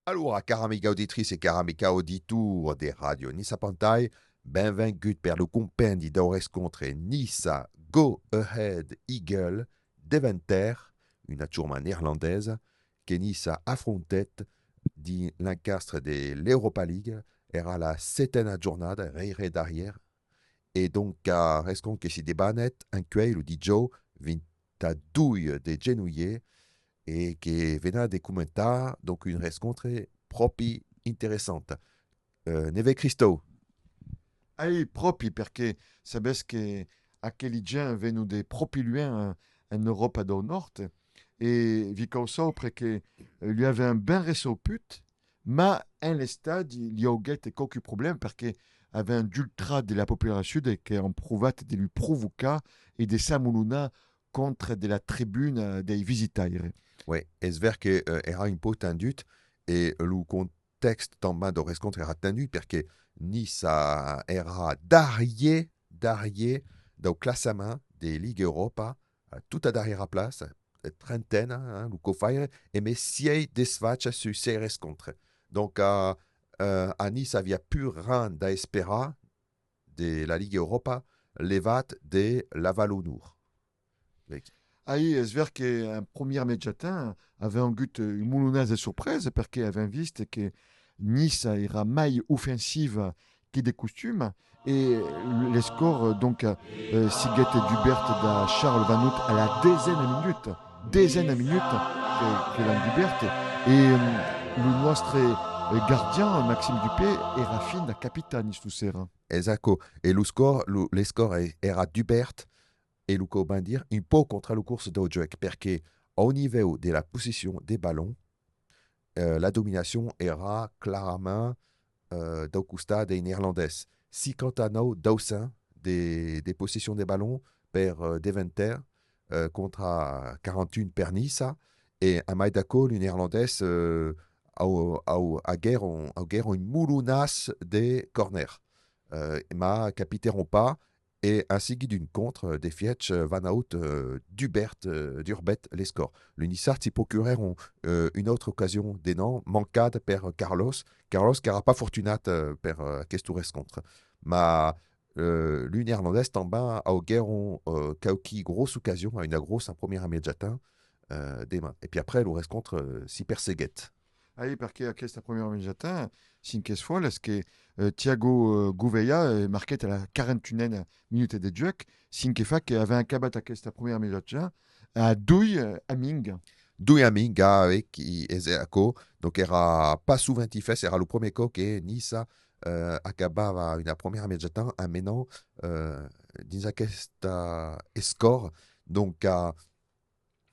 Allora, cara amica auditrice e cara amica auditor de Radio Nissa Pantai, benvingut per lo compendi da rescontre Nissa Go Ahead Eagle Deventer, una ciurma néerlandaise, que Nissa affrontet di l'incastre de l'Europa League, era la setena giornata, reire d'arrière, et donc a rescon que si debanet, un queil di Joe, vinta douille de genouillé, et che vena de commentar donc une rencontre proprio interessante. Neve Cristo. Ai propri perché sapessi che aquelli gens venuti proprio lui in Europa del Nord e vi causò perché lui avait un ben réseau put, ma en l'estate il y a eu quelques problèmes perché avait un d'ultra de la population sud qui ont prouvé de lui provoquer et de samuluna contre de la tribune des visiteurs. Ouais, es ver que era un po tendut e lo contexte também do rencontre era tendut perché Nice era darrier do classement de Ligue Europa, tout a darrière a place, trentaine, lo cofaire, e me siei desfacha su sei rencontre. Donc a Nice havia pur ran da espera de la Ligue Europa levat de l'Avalonur. Aí, es ver que un premier médiatin avait un gut une moulounaise surprise parce qu'il avait visto que Nice era mai offensive que de costume et les scores donc Siget Dubert da Charles Van Hout à la dizaine de minutes que l'an Dubert et le nostre gardien Maxime Dupé era fin da capitaine Stusera. Esatto, e lo score, le score era Dubert e lo co ben dire un po' contra lo course d'Ojek perché au niveau de la possession des ballons, la domination era clairement d'Augusta des Néerlandais. 59% des possessions des ballons per Deventer contre 41 per Nissa et a mai d'acco, le Néerlandais a guerre une moulounas des corners. Ma capitaine pas et ainsi que d'une contre des Fietch Van Hout Dubert d'Urbet les scores. L'Unissart s'y procurèrent une autre occasion des noms mancade per Carlos qui n'era pas fortunat per questures contre. Ma l'Uniernandes também a guerre quelques grosses occasions à une grosse en première immédiatin des mains. Et puis après, le reste contre si perséguet. Aí, perché a questa prima mangiata, cinque fois, est-ce que Thiago Gouveia marquait à la 41e minute de jeu, cinque fois qu'il avait un cabat à questa première mangiata, à douille à Ming. Duyaming avec Ezeaco, donc era pas souvent fait, era le premier coup que Nissa acabava une première immédiatement en menant dins aquesta score. Donc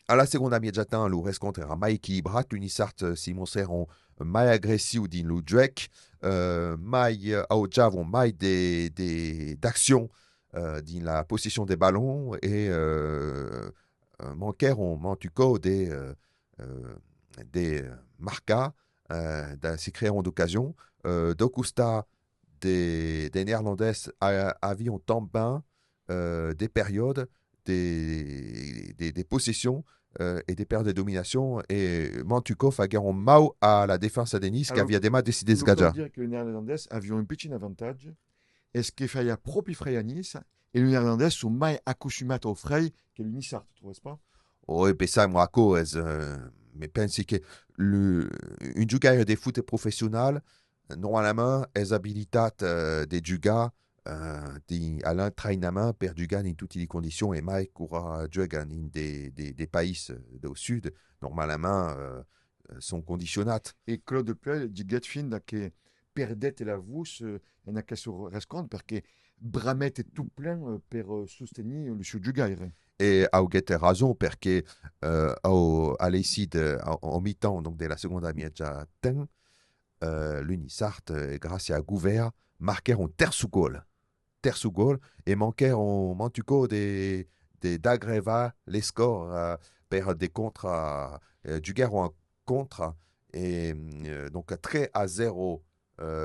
à la seconde immédiatement, le rencontre era mai équilibrat, l'Unissart si monseron mai agressiu din lo Drake, mai au javon mai d'action dans la possession des ballons et manquèrent mantuco des marca s'y créeront d'occasion. D'Augusta des Néerlandais avions também des périodes, des possessions et des périodes de domination. Et Mantuco fagueront mau à la défense de Nice qui Alors, avait décidé de se nous pouvons gaja. dire que les Néerlandais avaient un petit avantage. Est-ce qu'il fallait propre Frey à Nice et les Néerlandais sont mai accoutumés au Frey que l'Unissart, tu trouves pas? Oui, mais ça, moi, cause, mais pense que une joueur de foot professionnel, normalement, les habilitats des joueurs à l'entraînement per jouer dans toutes les conditions et mai pourra jouer dans des pays au sud, normalement, sont conditionnés. Et Claude Plel dit Getfin que perdait la vousse en a qu'à resconde parce que Bramet est tout plein pour soutenir le sud du Gaire. Et a raison parce que à l'essai en mi-temps donc de la seconde mi-temps l'Unisart grâce à Gouvert marquèrent un terço goal et manquèrent mantuco d'agreva les scores per des contre du guerre en contre et donc 3-0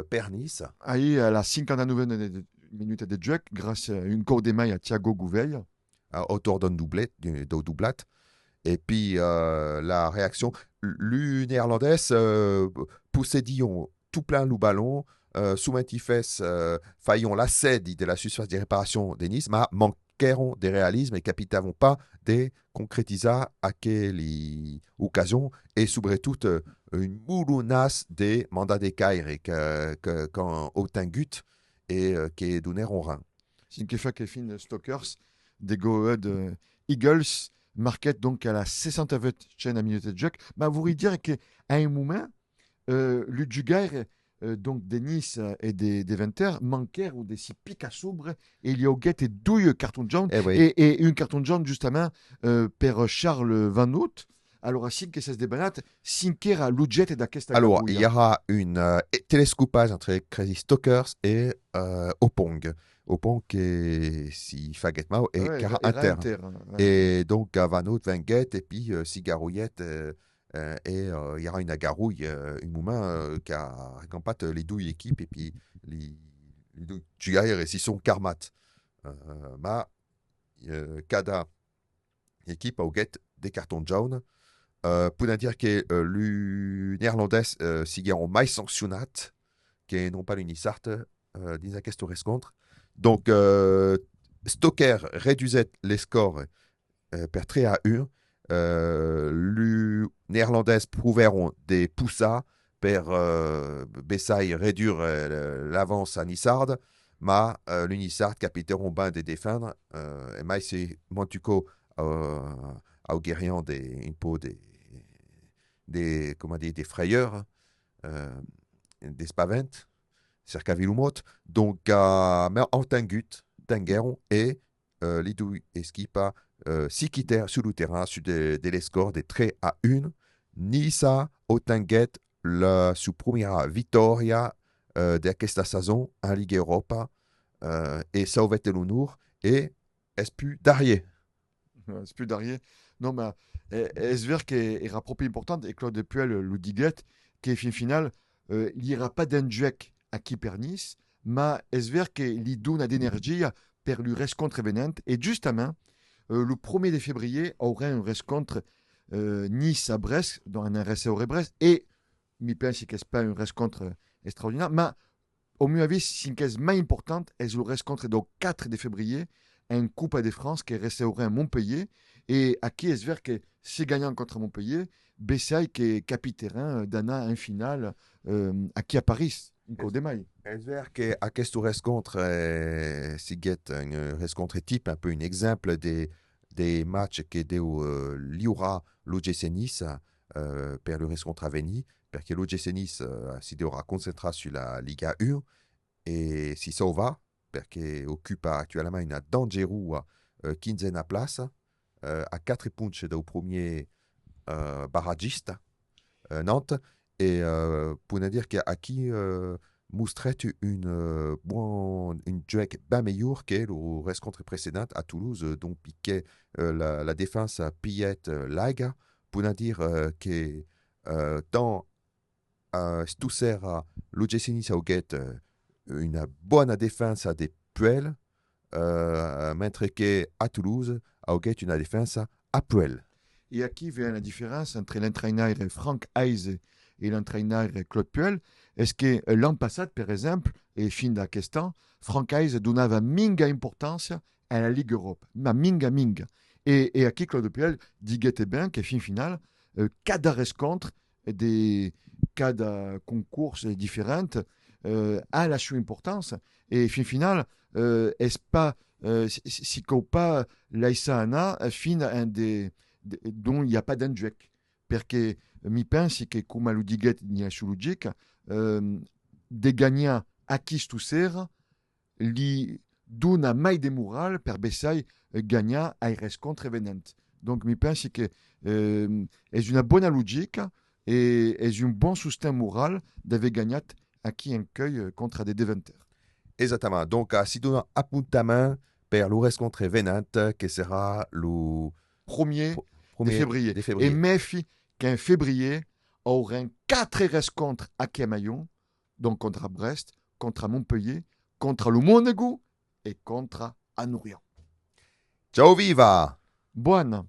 per Nice. Aí, à la 59e minute de jeu, grâce à une corde de maille à Thiago Gouveia, Autour d'un doublet, et puis la réaction, néerlandais possédions tout plein le ballon, sous-mentifes faillons la sede de la surface de réparation de Nice, mais manqueront des réalismes et capitavons pas de concrétiser à quelle occasion et surtout une moulounasse des mandats des Caire quand autant gut et qui donneront rein. Sinkefa Kefin Stalkers, des Go Eagles, marquette donc à la 68e minute de jeu. Mais vous voulez dire qu'à un moment, Ludjugair, donc des Nice et des Venter, manquèrent ou des six pics à soubre, et il y a eu et douille carton jaune, Eh oui. et une carton jaune justement per Charles Van Hout. Alors, ainsi que ça se débanate, Sinker à Ludjet et d'Akesta Alors, il y Garouilla. aura une télescopage entre Crazy Stalkers et Opong. Opong qui est si Faget Mao et Ouais, Cara era Inter. Inter. Et donc, à Van Haute, Venguet, et puis Cigarouillette. Et il y aura une agarouille, une moment qui a récompat les douilles équipes et puis les douilles Jugair et Sisson Karmat. Ma Kada équipe a get des cartons jaunes. Pour dire que le néerlandais siguieron mai sanctionnat, qui non pas l'unisart dans cette rencontre. Donc, Stoker réduisait les scores per 3 à 1. Les Néerlandais prouveront des poussas per Bessay réduire l'avance à Nissard, mais l'Unissard capiteront bien de défendre. Et mais c'est Montuco au guérillon un peu comment dire, des frayeurs, des spaventes, cerca Vilumot. Donc, mais en Tangueron et Lidou Esquipa si quitter sur le terrain sur des scores des 3 à 1. Nisa au Tanguet la su première vittoria de cette saison en Ligue Europa et ça va être l'honneur et est plus d'arrière. C'est plus d'arrière. Non, mais est-ce vrai qu'il est propre importante et Claude Puel le diguet, qui est fin final, il n'y aura pas d'enjec à qui per Nice, mais est-ce vrai qu'il donne d'énergie per le reste contre événement et justement, le 1er de février aura un reste contre Nice à Brest, dans un RSA au Brest, et mi pense que ce pas un reste contre extraordinaire, mais au mieux avis, c'est une case moins importante, est le reste contre donc 4 de février, un Coupe de France qui est resté au à Montpellier, et à qui est vrai que c'est gagnant contre Montpellier, Bessay qui est capitaine d'Anna un final à qui à Paris, une Côte des Mailles. Est-ce que à cette rencontre, Siguet, une rencontre type, un peu un exemple des matchs que l'Iura l'OGC Nice per le rencontre à venir, parce que l'OGC Nice si aura concentré sur la Liga 1 et si ça va, parce qu'il occupe actuellement une dangereux quinzaine place à 4 points au premier barragiste, Nantes, et pour ne dire qu'à qui moustrait une jeu bien meilleure que le rencontre précédente à Toulouse, donc piquait la défense à Pillet Laga, pour ne dire que dans Stousser à l'OGC Nice a une bonne défense à des Puel, mentre que à Toulouse a une défense à Puel. Et à qui vient la différence entre l'entraîneur Franck Heise et l'entraîneur Claude Puel? Est-ce que l'an passé, par exemple, et fin de la question, Franck Heise donnait minga importance à la Ligue Europe, ma minga. Et à qui Claude Puel dit bien que fin final, cada rencontre des cada concours différentes a la sue importance. Et fin final, est-ce pas si qu'on pas l'Aïsana fin un des dont il n'y a pas d'enjec. Perché mi pensi che come lo diguet ni su logica, de gagnants a chi sera li dona mai de moral per bessai gagnant ai rescontre venent. Donc mi pensi che è una buona logica e è un bon soutien moral d'aver gagnat a qui un cueil contre des deventers. Exactement. Donc, si nous appuntament per le rencontre venante, que sera le Premier de 1er février. de Et février. méfie qu'un février aura 4 rencontres à Kémaillon, donc contre Brest, contre Montpellier, contre le Monégo et contre Anourian. Ciao viva! Bonne.